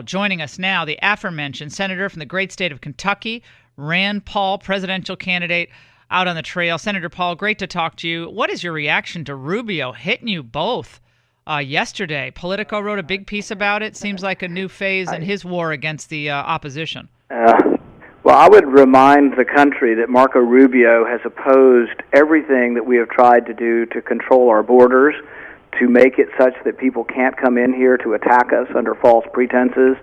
Joining us now, the aforementioned senator from the great state of Kentucky, Rand Paul, presidential candidate out on the trail. Senator Paul, great to talk to you. What is your reaction to Rubio hitting you both yesterday? Politico wrote a big piece about it. Seems like a new phase in his war against the opposition. Well, I would remind the country that Marco Rubio has opposed everything that we have tried to do to control our borders, to make it such that people can't come in here to attack us under false pretenses.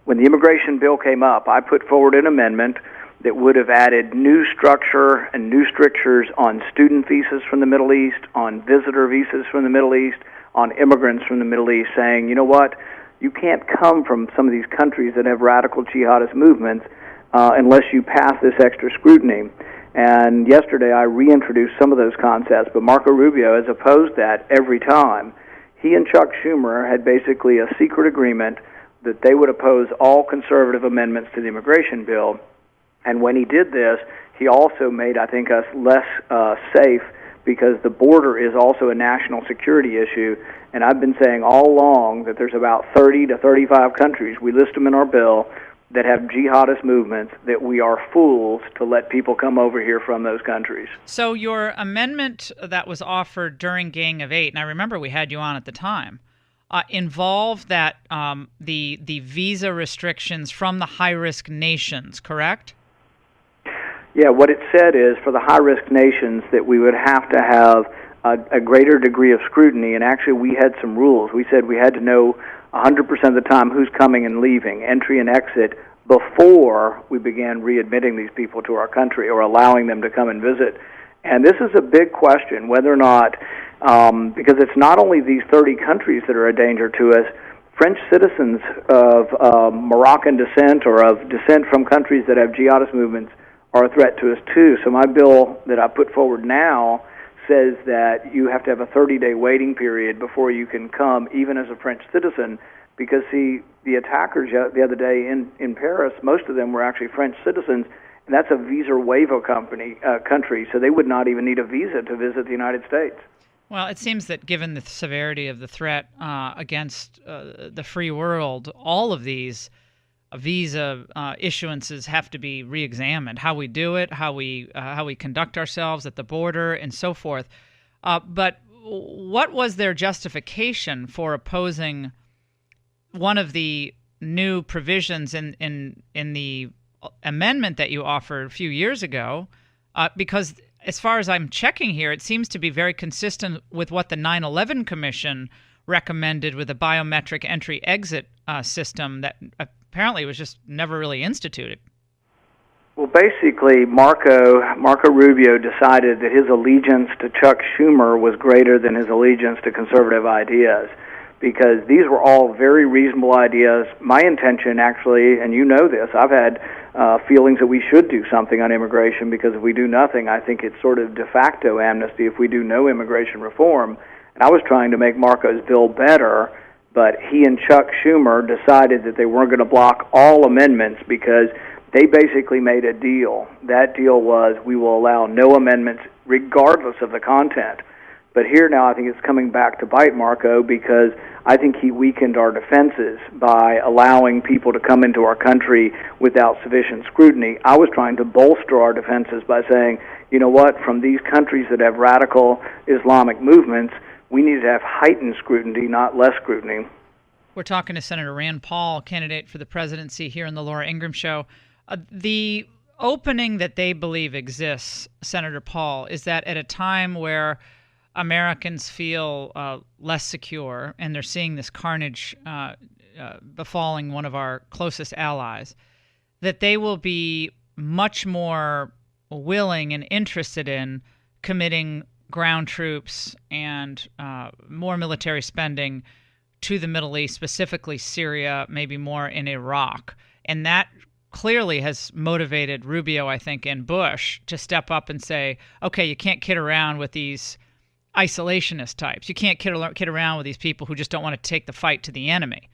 When the immigration bill came up, I put forward an amendment that would have added new structure and new strictures on student visas from the Middle East, on visitor visas from the Middle East, on immigrants from the Middle East, saying, you know what, you can't come from some of these countries that have radical jihadist movements unless you pass this extra scrutiny. And yesterday I reintroduced some of those concepts, but Marco Rubio has opposed that every time. He and Chuck Schumer had basically a secret agreement that they would oppose all conservative amendments to the immigration bill. And when he did this, he also made, I think, us less safe, because the border is also a national security issue. And I've been saying all along that there's about 30 to 35 countries, we list them in our bill, that have jihadist movements, that we are fools to let people come over here from those countries. So your amendment that was offered during Gang of Eight, and I remember we had you on at the time, involved that the visa restrictions from the high-risk nations, correct? Yeah, what it said is for the high-risk nations that we would have to have a greater degree of scrutiny, and actually we had some rules. We said we had to know 100% of the time who's coming and leaving, entry and exit, before we began readmitting these people to our country or allowing them to come and visit. And this is a big question, whether or not, because it's not only these 30 countries that are a danger to us, French citizens of Moroccan descent or of descent from countries that have jihadist movements are a threat to us too. So my bill that I put forward now says that you have to have a 30-day waiting period before you can come, even as a French citizen, because, see, the attackers the other day in Paris, most of them were actually French citizens, and that's a visa waiver country, so they would not even need a visa to visit the United States. Well, it seems that given the severity of the threat against the free world, all of these visa issuances have to be reexamined. How we do it, how we conduct ourselves at the border, and so forth. But what was their justification for opposing one of the new provisions in the amendment that you offered a few years ago? Because as far as I'm checking here, it seems to be very consistent with what the 9/11 Commission recommended with a biometric entry-exit system that apparently was just never really instituted. Well, basically, Marco Rubio decided that his allegiance to Chuck Schumer was greater than his allegiance to conservative ideas, because these were all very reasonable ideas. My intention, actually, and you know this, I've had feelings that we should do something on immigration, because if we do nothing, I think it's sort of de facto amnesty if we do no immigration reform. And I was trying to make Marco's bill better, but he and Chuck Schumer decided that they weren't going to block all amendments because they basically made a deal. That deal was, we will allow no amendments regardless of the content. But here now I think it's coming back to bite Marco, because I think he weakened our defenses by allowing people to come into our country without sufficient scrutiny. I was trying to bolster our defenses by saying, you know what, from these countries that have radical Islamic movements, we need to have heightened scrutiny, not less scrutiny. We're talking to Senator Rand Paul, candidate for the presidency here on the Laura Ingraham Show. The opening that they believe exists, Senator Paul, is that at a time where Americans feel less secure and they're seeing this carnage befalling one of our closest allies, that they will be much more willing and interested in committing ground troops and more military spending to the Middle East, specifically Syria, maybe more in Iraq. And that clearly has motivated Rubio, I think, and Bush to step up and say, okay, you can't kid around with these isolationist types. You can't kid around with these people who just don't want to take the fight to the enemy.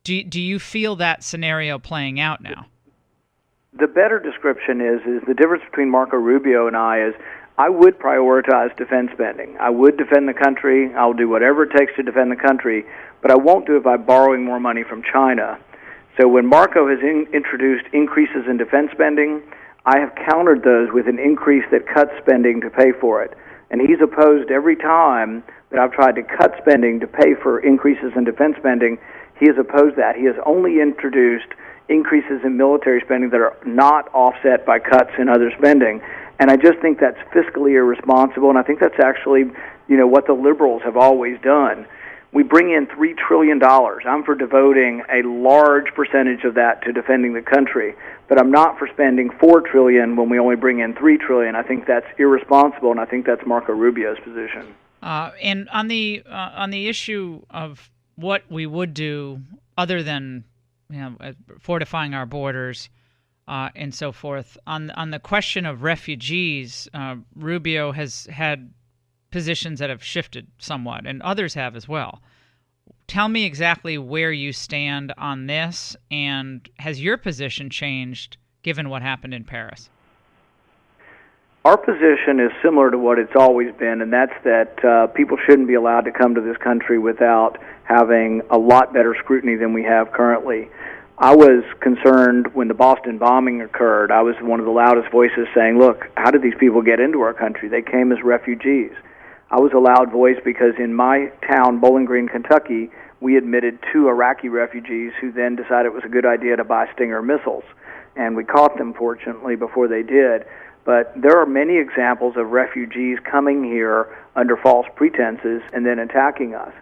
Do you feel that scenario playing out now? The better description is the difference between Marco Rubio and I is I would prioritize defense spending. I would defend the country. I'll do whatever it takes to defend the country, but I won't do it by borrowing more money from China. So when Marco has introduced increases in defense spending, I have countered those with an increase that cuts spending to pay for it. And he's opposed every time that I've tried to cut spending to pay for increases in defense spending. He has opposed that. He has only introduced increases in military spending that are not offset by cuts in other spending. And I just think that's fiscally irresponsible, and I think that's actually, what the liberals have always done. We bring in $3 trillion. I'm for devoting a large percentage of that to defending the country, but I'm not for spending $4 trillion when we only bring in $3 trillion. I think that's irresponsible, and I think that's Marco Rubio's position. And on the issue of what we would do other than fortifying our borders and so forth, on the question of refugees, Rubio has had positions that have shifted somewhat, and others have as well. Tell me exactly where you stand on this, and has your position changed given what happened in Paris? Our position is similar to what it's always been, and that's that people shouldn't be allowed to come to this country without having a lot better scrutiny than we have currently. I was concerned when the Boston bombing occurred. I was one of the loudest voices saying, look, how did these people get into our country? They came as refugees. I was a loud voice because in my town, Bowling Green, Kentucky, we admitted 2 Iraqi refugees who then decided it was a good idea to buy Stinger missiles. And we caught them, fortunately, before they did. But there are many examples of refugees coming here under false pretenses and then attacking us.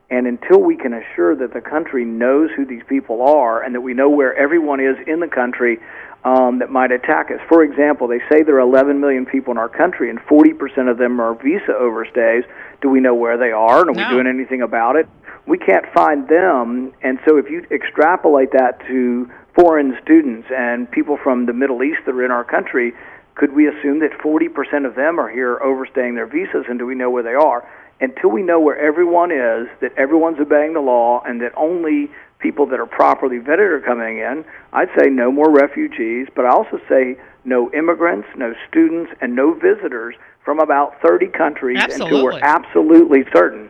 And until we can assure that the country knows who these people are and that we know where everyone is in the country that might attack us. For example, they say there are 11 million people in our country and 40% of them are visa overstays. Do we know where they are? And are we doing anything about it? We can't find them. And so if you extrapolate that to foreign students and people from the Middle East that are in our country, could we assume that 40% of them are here overstaying their visas, and do we know where they are? Until we know where everyone is, that everyone's obeying the law, and that only people that are properly vetted are coming in, I'd say no more refugees, but I also say no immigrants, no students, and no visitors from about 30 countries until we're absolutely certain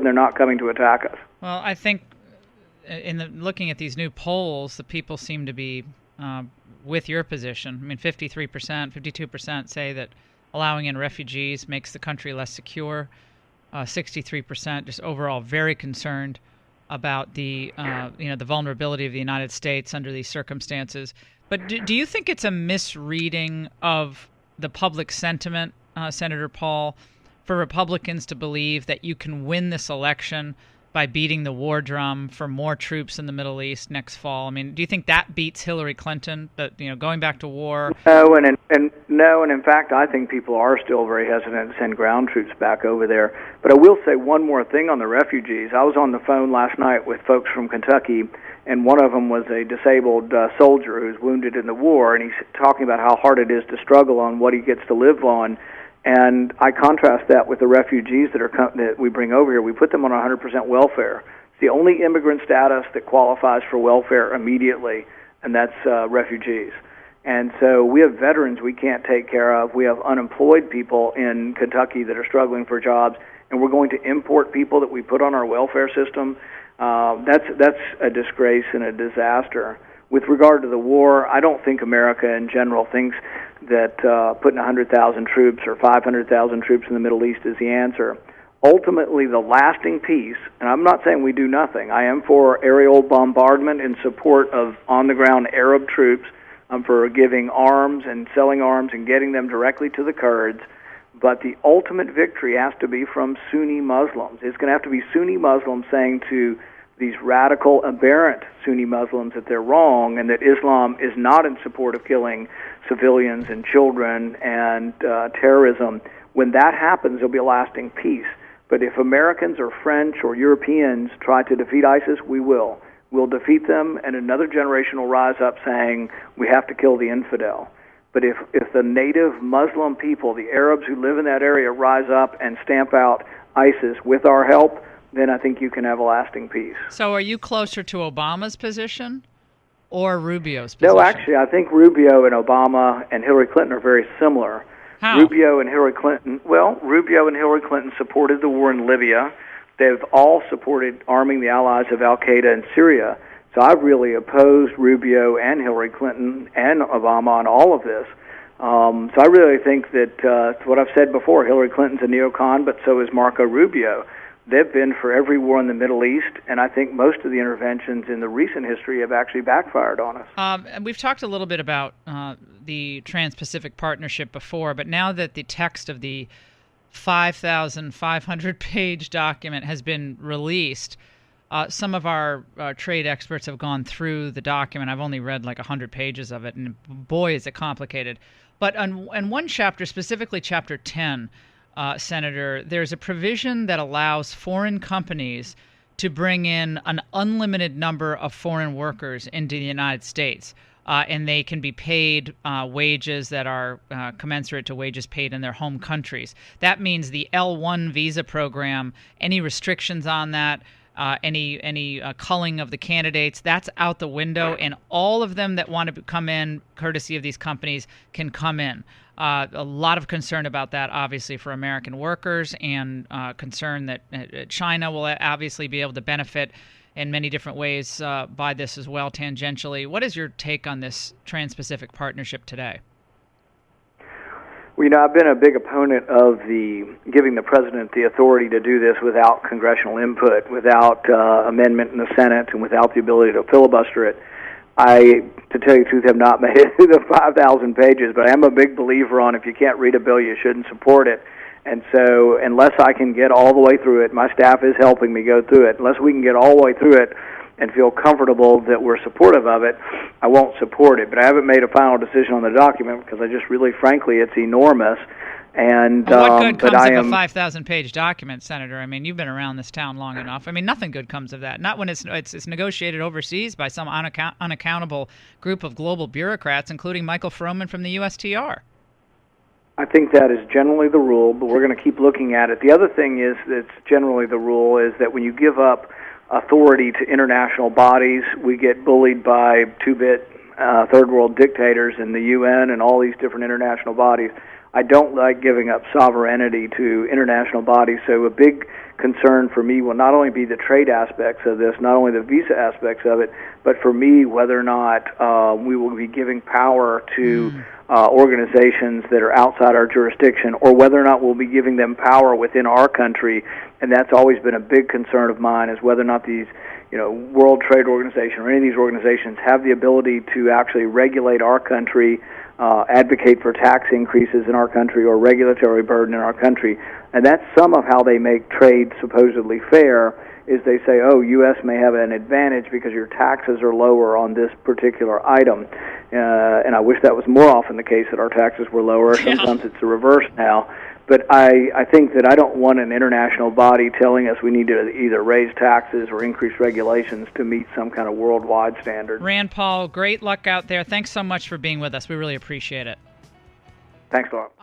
they're not coming to attack us. Well, I think looking at these new polls, the people seem to be with your position. I mean, 53%, 52% say that allowing in refugees makes the country less secure. 63% just overall very concerned about the the vulnerability of the United States under these circumstances. But do you think it's a misreading of the public sentiment, Senator Paul, for Republicans to believe that you can win this election by beating the war drum for more troops in the Middle East next fall? I mean, do you think that beats Hillary Clinton? That going back to war? No, and in fact, I think people are still very hesitant to send ground troops back over there. But I will say one more thing on the refugees. I was on the phone last night with folks from Kentucky, and one of them was a disabled soldier who was wounded in the war, and he's talking about how hard it is to struggle on what he gets to live on. And I contrast that with the refugees that we bring over here. We put them on 100% welfare. It's the only immigrant status that qualifies for welfare immediately, and that's refugees. And so we have veterans we can't take care of. We have unemployed people in Kentucky that are struggling for jobs, and we're going to import people that we put on our welfare system. That's a disgrace and a disaster. With regard to the war, I don't think America in general thinks that putting 100,000 troops or 500,000 troops in the Middle East is the answer. Ultimately, the lasting peace, and I'm not saying we do nothing. I am for aerial bombardment in support of on-the-ground Arab troops. I'm for giving arms and selling arms and getting them directly to the Kurds. But the ultimate victory has to be from Sunni Muslims. It's going to have to be Sunni Muslims saying to these radical, aberrant Sunni Muslims that they're wrong and that Islam is not in support of killing civilians and children and terrorism. When that happens, there'll be a lasting peace. But if Americans or French or Europeans try to defeat ISIS, we will. We'll defeat them, and another generation will rise up saying we have to kill the infidel. But if the native Muslim people, the Arabs who live in that area, rise up and stamp out ISIS with our help, then I think you can have a lasting peace. So are you closer to Obama's position or Rubio's position? No, actually, I think Rubio and Obama and Hillary Clinton are very similar. How? Rubio and Hillary Clinton supported the war in Libya. They've all supported arming the allies of Al-Qaeda in Syria. So I've really opposed Rubio and Hillary Clinton and Obama on all of this. So I really think that what I've said before, Hillary Clinton's a neocon, but so is Marco Rubio. They've been for every war in the Middle East, and I think most of the interventions in the recent history have actually backfired on us. And we've talked a little bit about the Trans-Pacific Partnership before, but now that the text of the 5,500-page document has been released, some of our trade experts have gone through the document. I've only read like 100 pages of it, and boy, is it complicated. But in one chapter, specifically Chapter 10, Senator, there's a provision that allows foreign companies to bring in an unlimited number of foreign workers into the United States, and they can be paid wages that are commensurate to wages paid in their home countries. That means the L1 visa program, any restrictions on that, any culling of the candidates, that's out the window, and all of them that want to come in, courtesy of these companies, can come in. A lot of concern about that, obviously, for American workers, and concern that China will obviously be able to benefit in many different ways by this as well, tangentially. What is your take on this Trans-Pacific Partnership today? Well, I've been a big opponent of giving the president the authority to do this without congressional input, without amendment in the Senate, and without the ability to filibuster it. To tell you the truth, have not made it through the 5,000 pages, but I am a big believer on if you can't read a bill, you shouldn't support it. And so unless I can get all the way through it, my staff is helping me go through it, unless we can get all the way through it and feel comfortable that we're supportive of it, I won't support it. But I haven't made a final decision on the document because I just really, frankly, it's enormous. And what good comes of a 5,000-page document, Senator? I mean, you've been around this town long enough. I mean, nothing good comes of that. Not when it's negotiated overseas by some unaccountable group of global bureaucrats, including Michael Froman from the USTR. I think that is generally the rule, but we're going to keep looking at it. The other thing is that's generally the rule is that when you give up authority to international bodies, we get bullied by two-bit third world dictators in the UN and all these different international bodies. I don't like giving up sovereignty to international bodies, so a big concern for me will not only be the trade aspects of this, not only the visa aspects of it, but for me whether or not we will be giving power to organizations that are outside our jurisdiction, or whether or not we'll be giving them power within our country. And that's always been a big concern of mine, is whether or not these World Trade Organization or any of these organizations have the ability to actually regulate our country, advocate for tax increases in our country or regulatory burden in our country. And that's some of how they make trade supposedly fair, is they say, oh, U.S. may have an advantage because your taxes are lower on this particular item. And I wish that was more often the case, that our taxes were lower. Sometimes it's the reverse now. But I think that I don't want an international body telling us we need to either raise taxes or increase regulations to meet some kind of worldwide standard. Rand Paul, great luck out there. Thanks so much for being with us. We really appreciate it. Thanks a lot.